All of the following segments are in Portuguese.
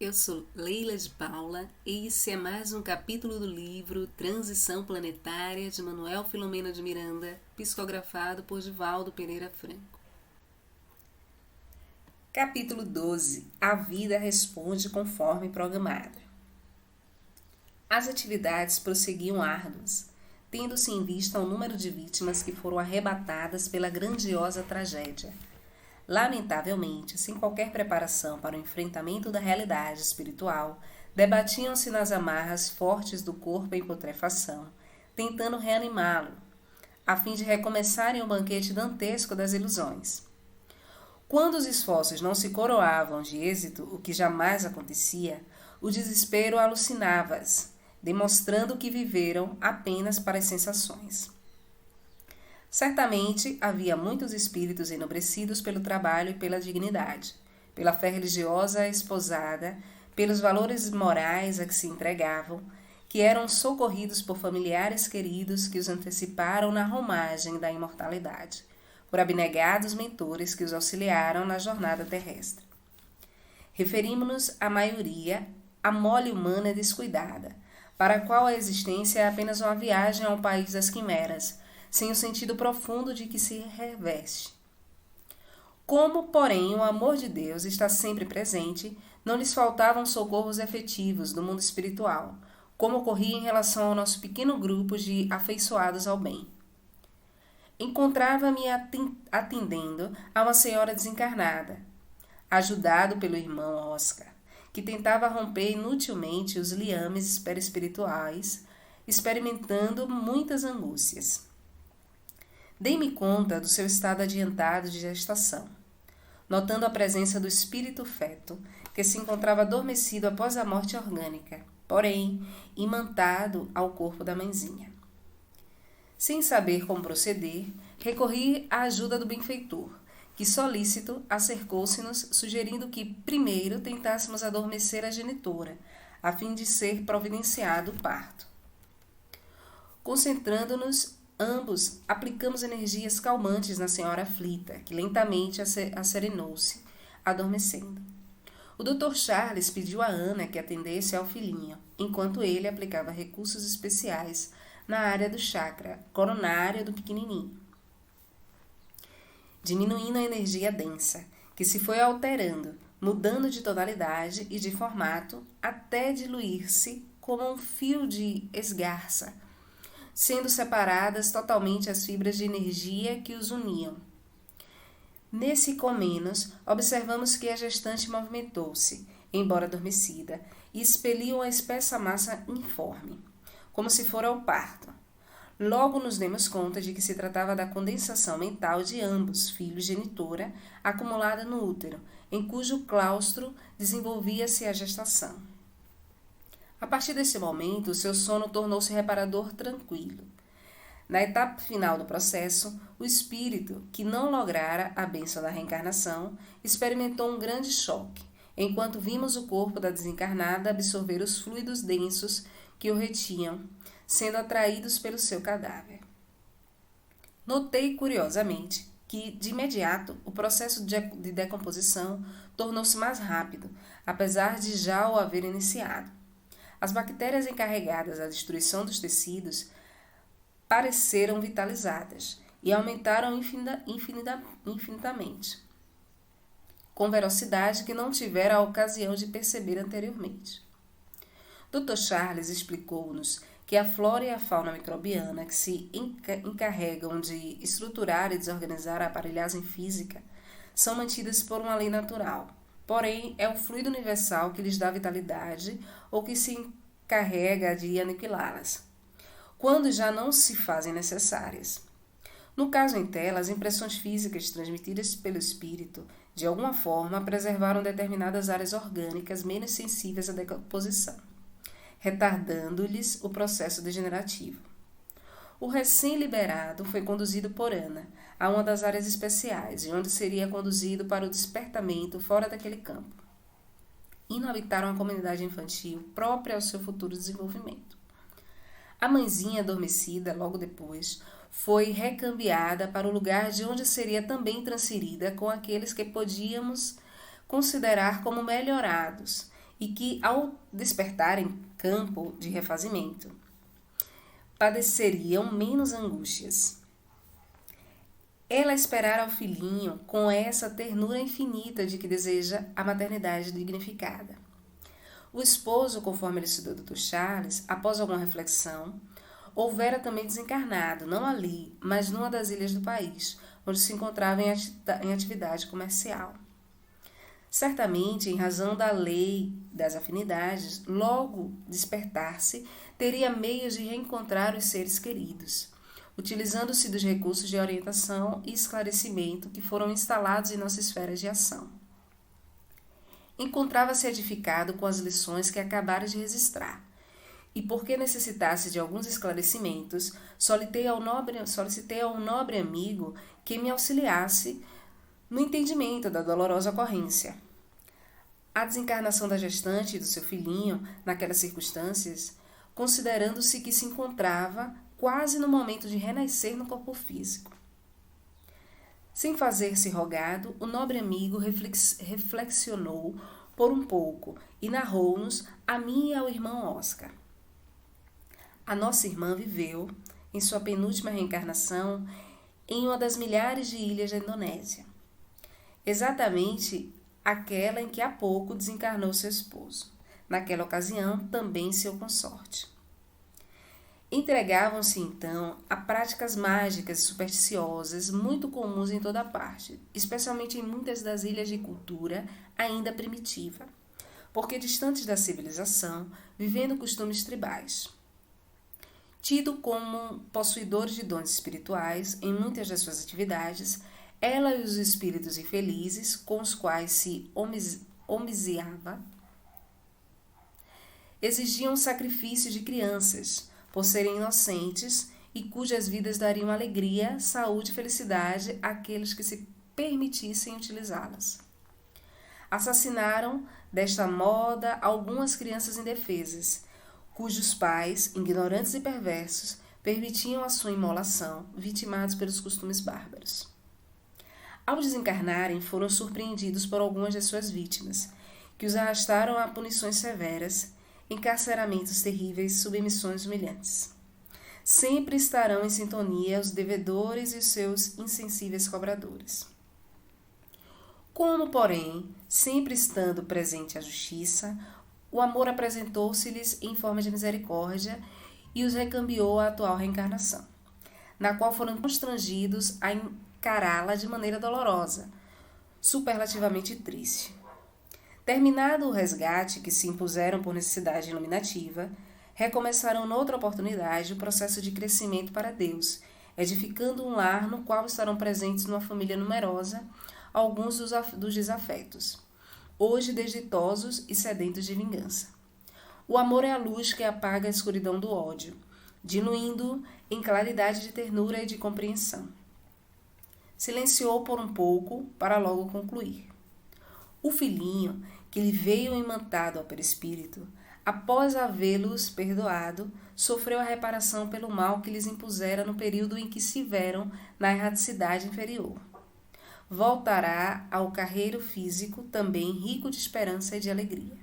Eu sou Leila de Paula e esse é mais um capítulo do livro Transição Planetária de Manuel Filomeno de Miranda, psicografado por Divaldo Pereira Franco. Capítulo 12. A vida responde conforme programada. As atividades prosseguiam árduas, tendo-se em vista o número de vítimas que foram arrebatadas pela grandiosa tragédia. Lamentavelmente, sem qualquer preparação para o enfrentamento da realidade espiritual, debatiam-se nas amarras fortes do corpo em putrefação, tentando reanimá-lo, a fim de recomeçarem o banquete dantesco das ilusões. Quando os esforços não se coroavam de êxito, o que jamais acontecia, o desespero alucinava-as, demonstrando que viveram apenas para as sensações. Certamente havia muitos espíritos enobrecidos pelo trabalho e pela dignidade, pela fé religiosa esposada, pelos valores morais a que se entregavam, que eram socorridos por familiares queridos que os anteciparam na romagem da imortalidade, por abnegados mentores que os auxiliaram na jornada terrestre. Referimos-nos à maioria, à mole humana descuidada, para a qual a existência é apenas uma viagem ao país das quimeras, sem o sentido profundo de que se reveste. Como, porém, o amor de Deus está sempre presente, não lhes faltavam socorros efetivos do mundo espiritual, como ocorria em relação ao nosso pequeno grupo de afeiçoados ao bem. Encontrava-me atendendo a uma senhora desencarnada, ajudado pelo irmão Oscar, que tentava romper inutilmente os liames perispirituais, experimentando muitas angústias. Dei-me conta do seu estado adiantado de gestação, notando a presença do espírito feto, que se encontrava adormecido após a morte orgânica, porém imantado ao corpo da mãezinha. Sem saber como proceder, recorri à ajuda do benfeitor, que solícito acercou-se-nos, sugerindo que primeiro tentássemos adormecer a genitora, a fim de ser providenciado o parto. Concentrando-nos, ambos aplicamos energias calmantes na senhora aflita, que lentamente acerenou-se, adormecendo. O Dr. Charles pediu a Ana que atendesse ao filhinho, enquanto ele aplicava recursos especiais na área do chakra coronário do pequenininho, diminuindo a energia densa, que se foi alterando, mudando de tonalidade e de formato, até diluir-se como um fio de esgarça, sendo separadas totalmente as fibras de energia que os uniam. Nesse comenos, observamos que a gestante movimentou-se, embora adormecida, e expeliu uma espessa massa informe, como se fora ao parto. Logo nos demos conta de que se tratava da condensação mental de ambos, filho e genitora, acumulada no útero, em cujo claustro desenvolvia-se a gestação. A partir desse momento, o seu sono tornou-se reparador tranquilo. Na etapa final do processo, o espírito, que não lograra a bênção da reencarnação, experimentou um grande choque, enquanto vimos o corpo da desencarnada absorver os fluidos densos que o retinham, sendo atraídos pelo seu cadáver. Notei curiosamente que, de imediato, o processo de decomposição tornou-se mais rápido, apesar de já o haver iniciado. As bactérias encarregadas da destruição dos tecidos pareceram vitalizadas e aumentaram infinitamente, com velocidade que não tivera a ocasião de perceber anteriormente. Dr. Charles explicou-nos que a flora e a fauna microbiana que se encarregam de estruturar e desorganizar a aparelhagem física são mantidas por uma lei natural. Porém, é o fluido universal que lhes dá vitalidade ou que se encarrega de aniquilá-las, quando já não se fazem necessárias. No caso em tela, as impressões físicas transmitidas pelo espírito, de alguma forma, preservaram determinadas áreas orgânicas menos sensíveis à decomposição, retardando-lhes o processo degenerativo. O recém-liberado foi conduzido por Ana a uma das áreas especiais, de onde seria conduzido para o despertamento fora daquele campo. Inabitaram a comunidade infantil própria ao seu futuro desenvolvimento. A mãezinha adormecida, logo depois, foi recambiada para o lugar de onde seria também transferida com aqueles que podíamos considerar como melhorados e que, ao despertarem campo de refazimento, padeceriam menos angústias. Ela esperara o filhinho com essa ternura infinita de que deseja a maternidade dignificada. O esposo, conforme elucidou o Dr. Charles, após alguma reflexão, houvera também desencarnado, não ali, mas numa das ilhas do país, onde se encontrava em atividade comercial. Certamente, em razão da lei das afinidades, logo despertar-se, teria meios de reencontrar os seres queridos, utilizando-se dos recursos de orientação e esclarecimento que foram instalados em nossa esfera de ação. Encontrava-se edificado com as lições que acabara de registrar, e porque necessitasse de alguns esclarecimentos, solicitei ao nobre amigo que me auxiliasse no entendimento da dolorosa ocorrência. A desencarnação da gestante e do seu filhinho, naquelas circunstâncias, considerando-se que se encontrava quase no momento de renascer no corpo físico. Sem fazer-se rogado, o nobre amigo reflexionou por um pouco e narrou-nos a mim e ao irmão Oscar. A nossa irmã viveu, em sua penúltima reencarnação, em uma das milhares de ilhas da Indonésia, exatamente aquela em que há pouco desencarnou seu esposo, naquela ocasião também seu consorte. Entregavam-se então a práticas mágicas e supersticiosas muito comuns em toda parte, especialmente em muitas das ilhas de cultura ainda primitiva, porque distantes da civilização, vivendo costumes tribais. Tido como possuidores de dons espirituais em muitas das suas atividades, ela e os espíritos infelizes com os quais se homiziava exigiam sacrifício de crianças, por serem inocentes e cujas vidas dariam alegria, saúde e felicidade àqueles que se permitissem utilizá-las. Assassinaram desta moda algumas crianças indefesas, cujos pais, ignorantes e perversos, permitiam a sua imolação, vitimados pelos costumes bárbaros. Ao desencarnarem, foram surpreendidos por algumas de suas vítimas, que os arrastaram a punições severas, encarceramentos terríveis, submissões humilhantes. Sempre estarão em sintonia os devedores e os seus insensíveis cobradores. Como, porém, sempre estando presente a justiça, o amor apresentou-se-lhes em forma de misericórdia e os recambiou à atual reencarnação, na qual foram constrangidos a encará-la de maneira dolorosa, superlativamente triste. Terminado o resgate que se impuseram por necessidade iluminativa, recomeçaram noutra oportunidade o processo de crescimento para Deus, edificando um lar no qual estarão presentes numa família numerosa alguns dos desafetos, hoje desditosos e sedentos de vingança. O amor é a luz que apaga a escuridão do ódio, diluindo em claridade de ternura e de compreensão. Silenciou por um pouco para logo concluir. O filhinho, que lhe veio imantado ao perispírito, após havê-los perdoado, sofreu a reparação pelo mal que lhes impusera no período em que se viram na erraticidade inferior. Voltará ao carreiro físico, também rico de esperança e de alegria.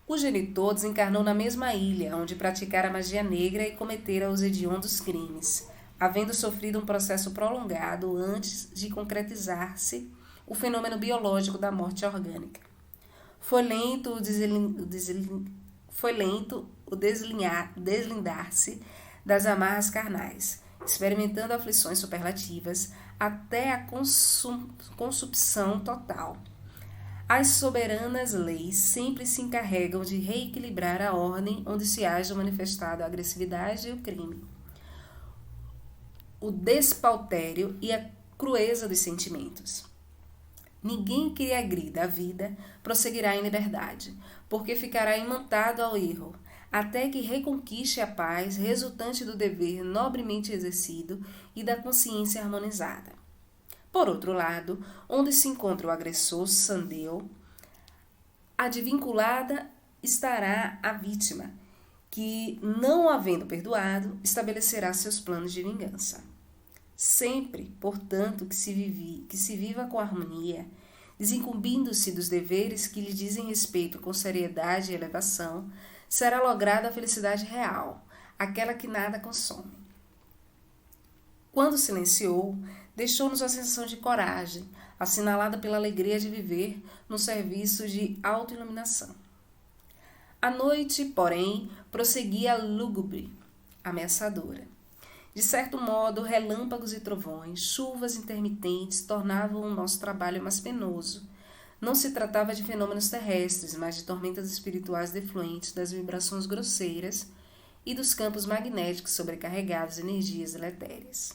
O genitor desencarnou na mesma ilha, onde praticara magia negra e cometera os hediondos crimes, havendo sofrido um processo prolongado antes de concretizar-se o fenômeno biológico da morte orgânica. Foi lento o deslindar-se das amarras carnais, experimentando aflições superlativas até a consumpção total. As soberanas leis sempre se encarregam de reequilibrar a ordem onde se haja manifestado a agressividade e o crime, o despautério e a crueza dos sentimentos. Ninguém que agrida a vida prosseguirá em liberdade, porque ficará imantado ao erro, até que reconquiste a paz resultante do dever nobremente exercido e da consciência harmonizada. Por outro lado, onde se encontra o agressor sandeu, advinculada estará a vítima, que, não havendo perdoado, estabelecerá seus planos de vingança. Sempre, portanto, que se viva com harmonia, desincumbindo-se dos deveres que lhe dizem respeito com seriedade e elevação, será lograda a felicidade real, aquela que nada consome. Quando silenciou, deixou-nos a sensação de coragem, assinalada pela alegria de viver no serviço de autoiluminação. A noite, porém, prosseguia lúgubre, ameaçadora. De certo modo, relâmpagos e trovões, chuvas intermitentes tornavam o nosso trabalho mais penoso. Não se tratava de fenômenos terrestres, mas de tormentas espirituais defluentes das vibrações grosseiras e dos campos magnéticos sobrecarregados de energias deletérias.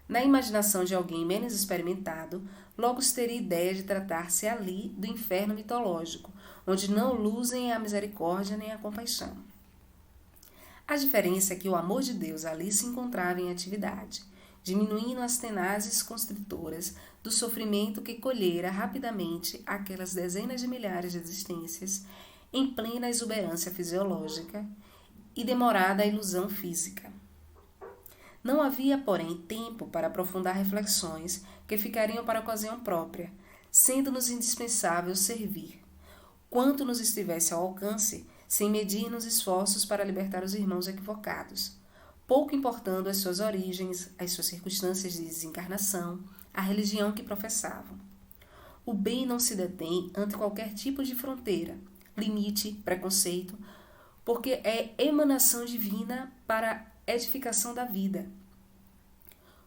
Na imaginação de alguém menos experimentado, logo se teria ideia de tratar-se ali do inferno mitológico, onde não luzem a misericórdia nem a compaixão. A diferença é que o amor de Deus ali se encontrava em atividade, diminuindo as tenazes constritoras do sofrimento que colhera rapidamente aquelas dezenas de milhares de existências em plena exuberância fisiológica e demorada ilusão física. Não havia, porém, tempo para aprofundar reflexões que ficariam para a ocasião própria, sendo-nos indispensável servir, quanto nos estivesse ao alcance, sem medir nos esforços para libertar os irmãos equivocados, pouco importando as suas origens, as suas circunstâncias de desencarnação, a religião que professavam. O bem não se detém ante qualquer tipo de fronteira, limite, preconceito, porque é emanação divina para a edificação da vida.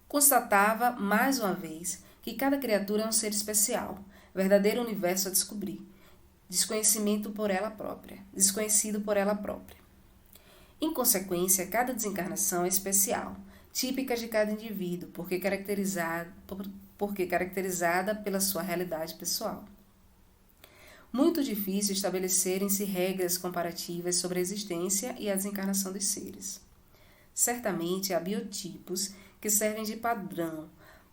Constatava, mais uma vez, que cada criatura é um ser especial, verdadeiro universo a descobrir, desconhecido por ela própria. Em consequência, cada desencarnação é especial, típica de cada indivíduo, porque caracterizada pela sua realidade pessoal. Muito difícil estabelecerem-se regras comparativas sobre a existência e a desencarnação dos seres. Certamente há biotipos que servem de padrão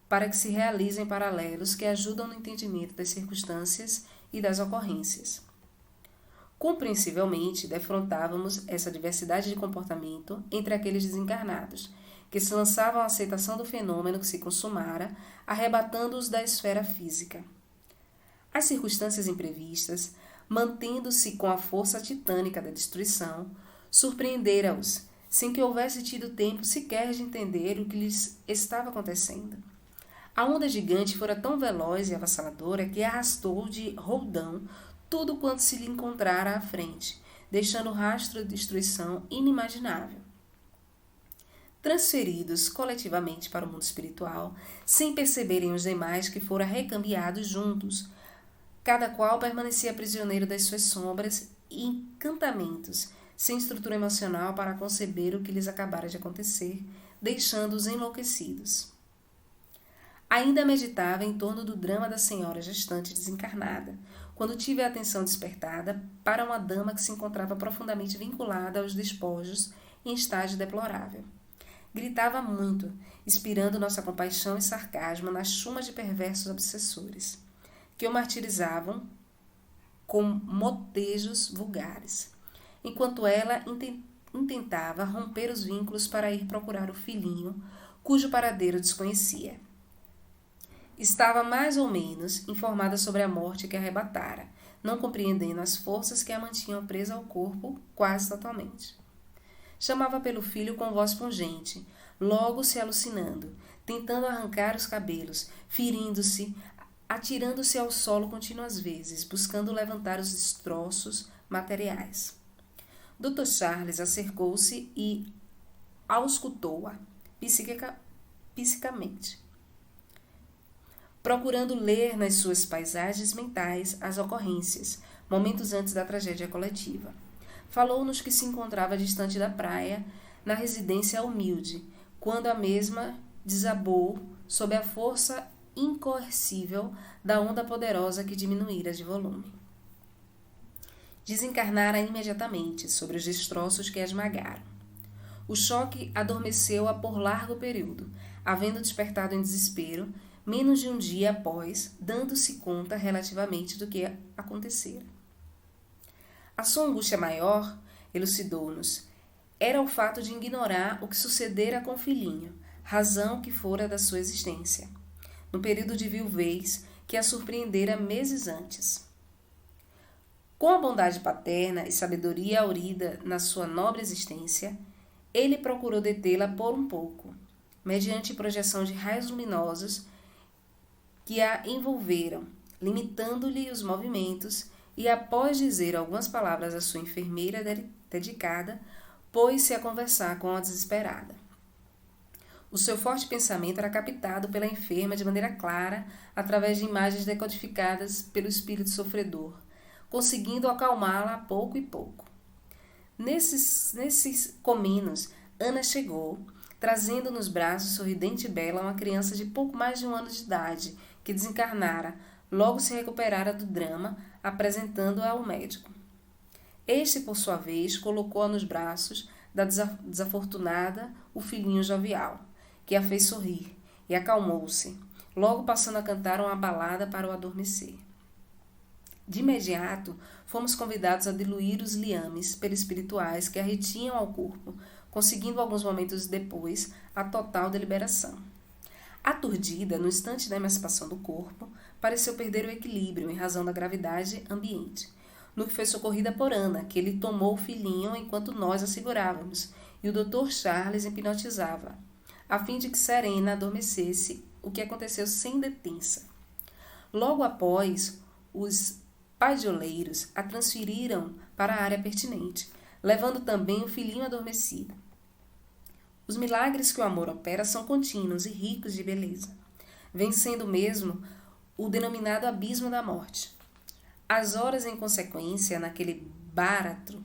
para que se realizem paralelos que ajudam no entendimento das circunstâncias e das ocorrências. Compreensivelmente, defrontávamos essa diversidade de comportamento entre aqueles desencarnados, que se lançavam à aceitação do fenômeno que se consumara, arrebatando-os da esfera física. As circunstâncias imprevistas, mantendo-se com a força titânica da destruição, surpreendera-os, sem que houvesse tido tempo sequer de entender o que lhes estava acontecendo. A onda gigante fora tão veloz e avassaladora que arrastou de roldão tudo quanto se lhe encontrara à frente, deixando rastro de destruição inimaginável. Transferidos coletivamente para o mundo espiritual, sem perceberem os demais que foram recambiados juntos, cada qual permanecia prisioneiro das suas sombras e encantamentos, sem estrutura emocional para conceber o que lhes acabara de acontecer, deixando-os enlouquecidos. Ainda meditava em torno do drama da senhora gestante desencarnada, quando tive a atenção despertada para uma dama que se encontrava profundamente vinculada aos despojos em estágio deplorável. Gritava muito, inspirando nossa compaixão e sarcasmo nas chumas de perversos obsessores, que o martirizavam com motejos vulgares, enquanto ela intentava romper os vínculos para ir procurar o filhinho, cujo paradeiro desconhecia. Estava mais ou menos informada sobre a morte que a arrebatara, não compreendendo as forças que a mantinham presa ao corpo quase totalmente. Chamava pelo filho com voz pungente, logo se alucinando, tentando arrancar os cabelos, ferindo-se, atirando-se ao solo contínuas vezes, buscando levantar os destroços materiais. Dr. Charles acercou-se e auscultou-a psicamente, procurando ler nas suas paisagens mentais as ocorrências, momentos antes da tragédia coletiva. Falou-nos que se encontrava distante da praia, na residência humilde, quando a mesma desabou sob a força incoercível da onda poderosa que diminuíra de volume. Desencarnara imediatamente sobre os destroços que a esmagaram. O choque adormeceu-a por largo período, havendo despertado em desespero, menos de um dia após, dando-se conta relativamente do que acontecera. A sua angústia maior, elucidou-nos, era o fato de ignorar o que sucedera com o filhinho, razão que fora da sua existência. No período de viuvez, que a surpreendera meses antes. Com a bondade paterna e sabedoria aurida na sua nobre existência, ele procurou detê-la por um pouco, mediante projeção de raios luminosos que a envolveram, limitando-lhe os movimentos, e após dizer algumas palavras à sua enfermeira dedicada, pôs-se a conversar com a desesperada. O seu forte pensamento era captado pela enferma de maneira clara, através de imagens decodificadas pelo espírito sofredor, conseguindo acalmá-la a pouco e pouco. Nesses comenos, Ana chegou, trazendo nos braços sorridente e bela uma criança de pouco mais de 1 ano de idade, que desencarnara, logo se recuperara do drama, apresentando-a ao médico. Este, por sua vez, colocou-a nos braços da desafortunada o filhinho jovial, que a fez sorrir, e acalmou-se, logo passando a cantar uma balada para o adormecer. De imediato, fomos convidados a diluir os liames perispirituais que a retinham ao corpo, conseguindo alguns momentos depois a total deliberação. Aturdida, no instante da emancipação do corpo, pareceu perder o equilíbrio em razão da gravidade ambiente, no que foi socorrida por Ana, que ele tomou o filhinho enquanto nós a segurávamos, e o Dr. Charles hipnotizava, a fim de que Serena adormecesse, o que aconteceu sem detença. Logo após, os pagioleiros a transferiram para a área pertinente, levando também o filhinho adormecido. Os milagres que o amor opera são contínuos e ricos de beleza, vencendo mesmo o denominado abismo da morte. As horas em consequência, naquele báratro,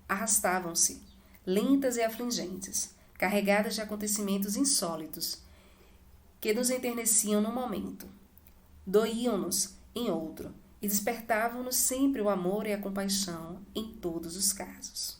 arrastavam-se, lentas e afligentes, carregadas de acontecimentos insólitos, que nos enterneciam num momento, doíam-nos em outro, e despertavam-nos sempre o amor e a compaixão em todos os casos.